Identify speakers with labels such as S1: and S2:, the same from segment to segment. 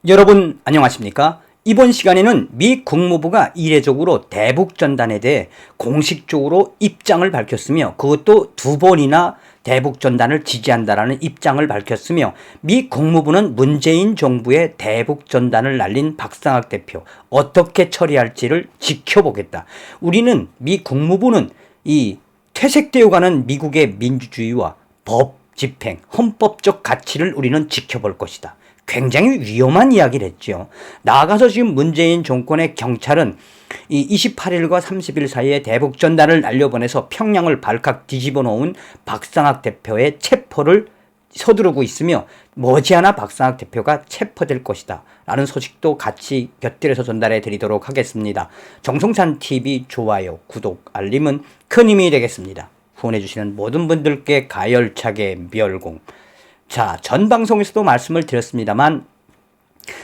S1: 여러분 안녕하십니까? 이번 시간에는 미 국무부가 이례적으로 대북전단에 대해 공식적으로 입장을 밝혔으며 그것도 두 번이나 대북전단을 지지한다라는 입장을 밝혔으며 미 국무부는 문재인 정부의 대북전단을 날린 박상학 대표 어떻게 처리할지를 지켜보겠다. 우리는 미 국무부는 이 퇴색되어가는 미국의 민주주의와 법 집행, 헌법적 가치를 우리는 지켜볼 것이다. 굉장히 위험한 이야기를 했죠. 나아가서 지금 문재인 정권의 경찰은 이 28일과 30일 사이에 대북전단을 날려보내서 평양을 발칵 뒤집어 놓은 박상학 대표의 체포를 서두르고 있으며 머지않아 박상학 대표가 체포될 것이다 라는 소식도 같이 곁들여서 전달해 드리도록 하겠습니다. 정성찬TV 좋아요, 구독, 알림은 큰 힘이 되겠습니다. 후원해 주시는 모든 분들께 가열차게 멸공. 자, 전 방송에서도 말씀을 드렸습니다만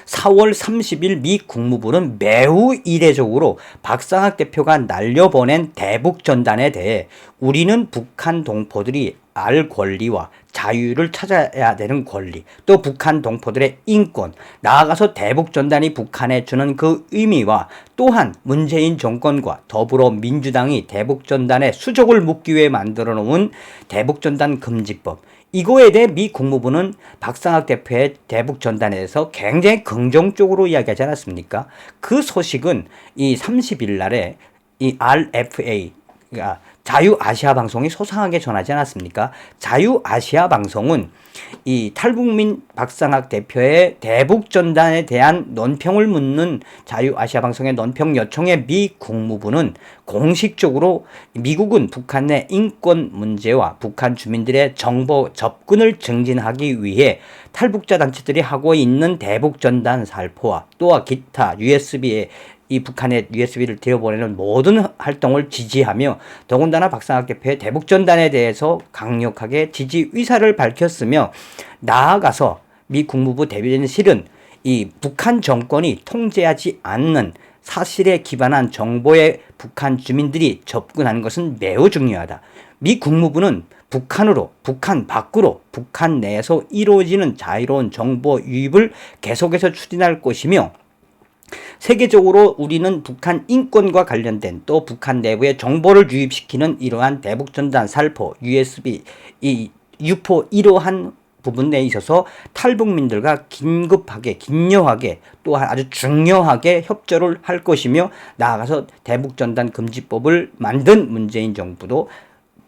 S1: 4월 30일 미 국무부는 매우 이례적으로 박상학 대표가 날려보낸 대북전단에 대해 우리는 북한 동포들이 알 권리와 자유를 찾아야 되는 권리, 또 북한 동포들의 인권, 나아가서 대북전단이 북한에 주는 그 의미와 또한 문재인 정권과 더불어민주당이 대북전단에 수족을 묶기 위해 만들어 놓은 대북전단 금지법, 이거에 대해 미 국무부는 박상학 대표의 대북전단에 대해서 굉장히 긍정적으로 이야기하지 않았습니까? 그 소식은 이 30일 날에 이 RFA, 그러니까 자유아시아 방송이 소상하게 전하지 않았습니까? 자유아시아 방송은 이 탈북민 박상학 대표의 대북전단에 대한 논평을 묻는 자유아시아 방송의 논평 요청에 미 국무부는 공식적으로 미국은 북한 내 인권 문제와 북한 주민들의 정보 접근을 증진하기 위해 탈북자 단체들이 하고 있는 대북전단 살포와 또한 기타 USB에 이 북한에 USB를 들여보내는 모든 활동을 지지하며 더군다나 박상학 대표의 대북전단에 대해서 강력하게 지지 의사를 밝혔으며 나아가서 미 국무부 대변인실은 이 북한 정권이 통제하지 않는 사실에 기반한 정보에 북한 주민들이 접근하는 것은 매우 중요하다. 미 국무부는 북한으로, 북한 밖으로, 북한 내에서 이루어지는 자유로운 정보 유입을 계속해서 추진할 것이며 세계적으로 우리는 북한 인권과 관련된 또 북한 내부의 정보를 유입시키는 이러한 대북전단 살포, USB, 이 유포 이러한 부분에 있어서 탈북민들과 긴급하게, 긴요하게 또한 아주 중요하게 협조를 할 것이며 나아가서 대북전단 금지법을 만든 문재인 정부도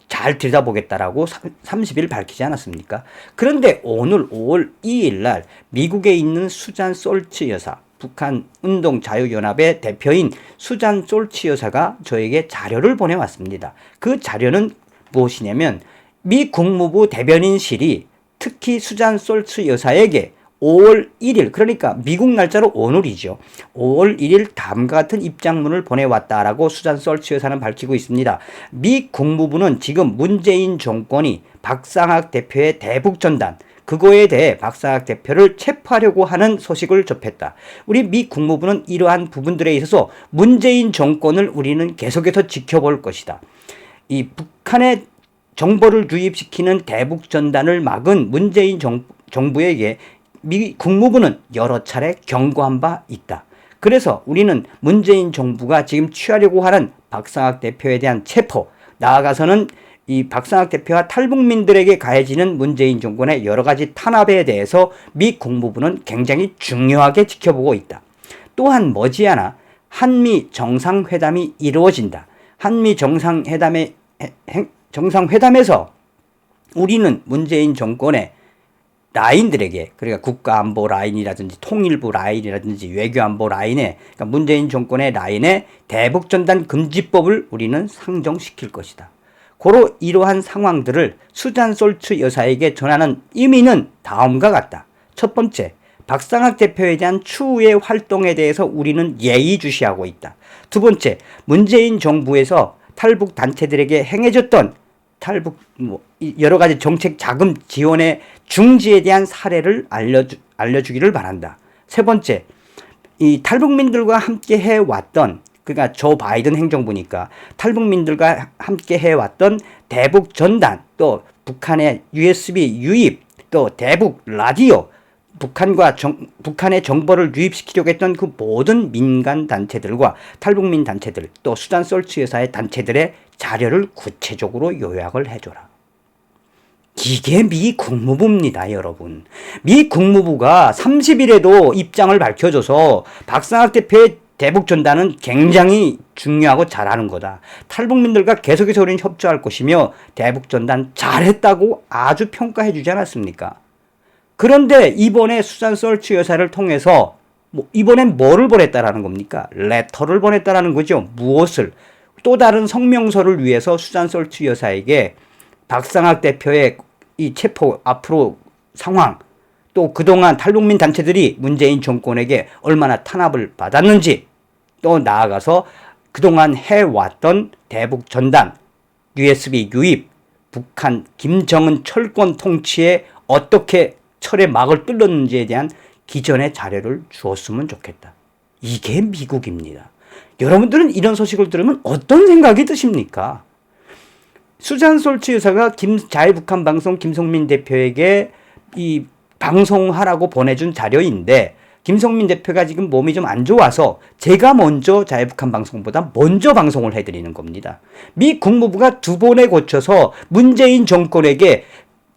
S1: 잘 들여다보겠다라고 30일 밝히지 않았습니까? 그런데 오늘 5월 2일 날 미국에 있는 수잔 솔츠 여사, 북한 운동자유연합의 대표인 수잔 솔츠 여사가 저에게 자료를 보내왔습니다. 그 자료는 무엇이냐면 미 국무부 대변인실이 특히 수잔 솔츠 여사에게 5월 1일, 그러니까 미국 날짜로 오늘이죠. 5월 1일 다음과 같은 입장문을 보내왔다라고 수잔 솔츠 여사는 밝히고 있습니다. 미 국무부는 지금 문재인 정권이 박상학 대표의 대북전단, 그거에 대해 박상학 대표를 체포하려고 하는 소식을 접했다. 우리 미 국무부는 이러한 부분들에 있어서 문재인 정권을 우리는 계속해서 지켜볼 것이다. 이 북한의 정보를 유입시키는 대북전단을 막은 문재인 정부에게 미 국무부는 여러 차례 경고한 바 있다. 그래서 우리는 문재인 정부가 지금 취하려고 하는 박상학 대표에 대한 체포, 나아가서는 이 박상학 대표와 탈북민들에게 가해지는 문재인 정권의 여러 가지 탄압에 대해서 미 국무부는 굉장히 중요하게 지켜보고 있다. 또한 머지않아 한미 정상회담이 이루어진다. 한미 정상회담에서 우리는 문재인 정권의 라인들에게, 그러니까 국가안보 라인이라든지 통일부 라인이라든지 외교안보 라인에, 그러니까 문재인 정권의 라인에 대북전단 금지법을 우리는 상정시킬 것이다. 고로 이러한 상황들을 수잔 솔츠 여사에게 전하는 의미는 다음과 같다. 첫 번째, 박상학 대표에 대한 추후의 활동에 대해서 우리는 예의주시하고 있다. 두 번째, 문재인 정부에서 탈북 단체들에게 행해졌던 탈북 여러 가지 정책 자금 지원의 중지에 대한 사례를 알려주기를 바란다. 세 번째, 이 탈북민들과 함께 해왔던, 그러니까 조 바이든 행정부니까 탈북민들과 함께 해왔던 대북 전단, 또 북한의 USB 유입, 또 대북 라디오, 북한의 정보를 유입시키려고 했던 그 모든 민간 단체들과 탈북민 단체들, 또 수잔 솔츠 여사의 단체들의 자료를 구체적으로 요약을 해줘라. 이게 미 국무부입니다, 여러분. 미 국무부가 30일에도 입장을 밝혀줘서 박상학 대표의 대북전단은 굉장히 중요하고 잘하는 거다. 탈북민들과 계속해서 우리는 협조할 것이며 대북전단 잘했다고 아주 평가해 주지 않았습니까? 그런데 이번에 수잔 솔츠 여사를 통해서 이번엔 뭐를 보냈다라는 겁니까? 레터를 보냈다라는 거죠. 무엇을? 또 다른 성명서를 위해서 수잔 솔츠 여사에게 박상학 대표의 이 체포 앞으로 상황, 또 그동안 탈북민 단체들이 문재인 정권에게 얼마나 탄압을 받았는지, 또 나아가서 그동안 해왔던 대북전단, USB 유입, 북한 김정은 철권 통치에 어떻게 철의 막을 뚫었는지에 대한 기존의 자료를 주었으면 좋겠다. 이게 미국입니다. 여러분들은 이런 소식을 들으면 어떤 생각이 드십니까? 수잔 솔츠 여사가 자유북한 방송 김성민 대표에게 이 방송하라고 보내준 자료인데, 김성민 대표가 지금 몸이 좀 안 좋아서 제가 먼저 자유북한 방송보다 먼저 방송을 해드리는 겁니다. 미 국무부가 2번에 고쳐서 문재인 정권에게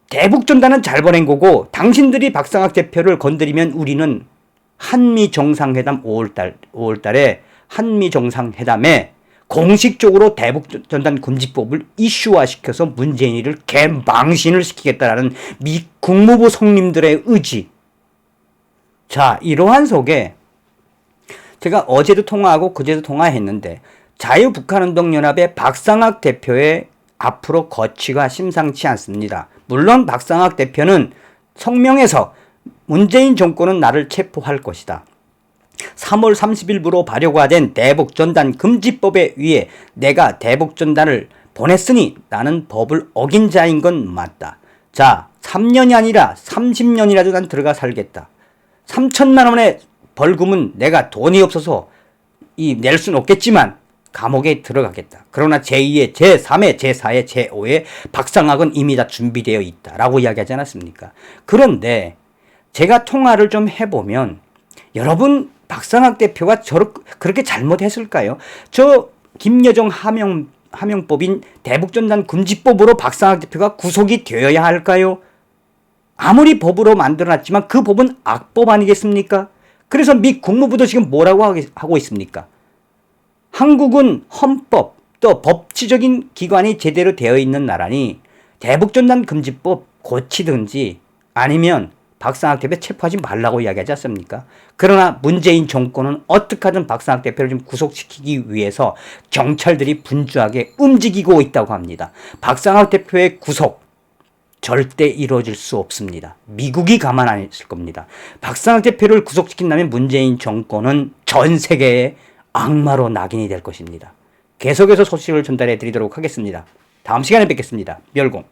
S1: 대북전단은 잘 보낸 거고, 당신들이 박상학 대표를 건드리면 우리는 한미 정상회담 5월달에 한미 정상회담에 공식적으로 대북전단 금지법을 이슈화시켜서 문재인이를 개망신을 시키겠다라는 미 국무부 성님들의 의지. 자, 이러한 속에 제가 어제도 통화하고 그제도 통화했는데, 자유북한운동연합의 박상학 대표의 앞으로 거취가 심상치 않습니다. 물론 박상학 대표는 성명에서 문재인 정권은 나를 체포할 것이다. 3월 30일부로 발효화된 대북전단 금지법에 의해 내가 대북전단을 보냈으니 나는 법을 어긴 자인 건 맞다. 자, 3년이 아니라 30년이라도 난 들어가 살겠다. 3천만 원의 벌금은 내가 돈이 없어서 낼 수는 없겠지만 감옥에 들어가겠다. 그러나 제2의, 제3의, 제4의, 제5의 박상학은 이미 다 준비되어 있다라고 이야기하지 않았습니까? 그런데 제가 통화를 좀 해보면, 여러분, 박상학 대표가 그렇게 잘못했을까요? 저 김여정 하명법인 대북전단 금지법으로 박상학 대표가 구속이 되어야 할까요? 아무리 법으로 만들어놨지만 그 법은 악법 아니겠습니까? 그래서 미 국무부도 지금 뭐라고 하고 있습니까? 한국은 헌법, 또 법치적인 기관이 제대로 되어 있는 나라니 대북전단 금지법 고치든지 아니면 박상학 대표 체포하지 말라고 이야기하지 않습니까? 그러나 문재인 정권은 어떻게 하든 박상학 대표를 좀 구속시키기 위해서 경찰들이 분주하게 움직이고 있다고 합니다. 박상학 대표의 구속 절대 이루어질 수 없습니다. 미국이 가만 안 있을 겁니다. 박상학 대표를 구속시킨다면 문재인 정권은 전 세계의 악마로 낙인이 될 것입니다. 계속해서 소식을 전달해 드리도록 하겠습니다. 다음 시간에 뵙겠습니다. 멸공.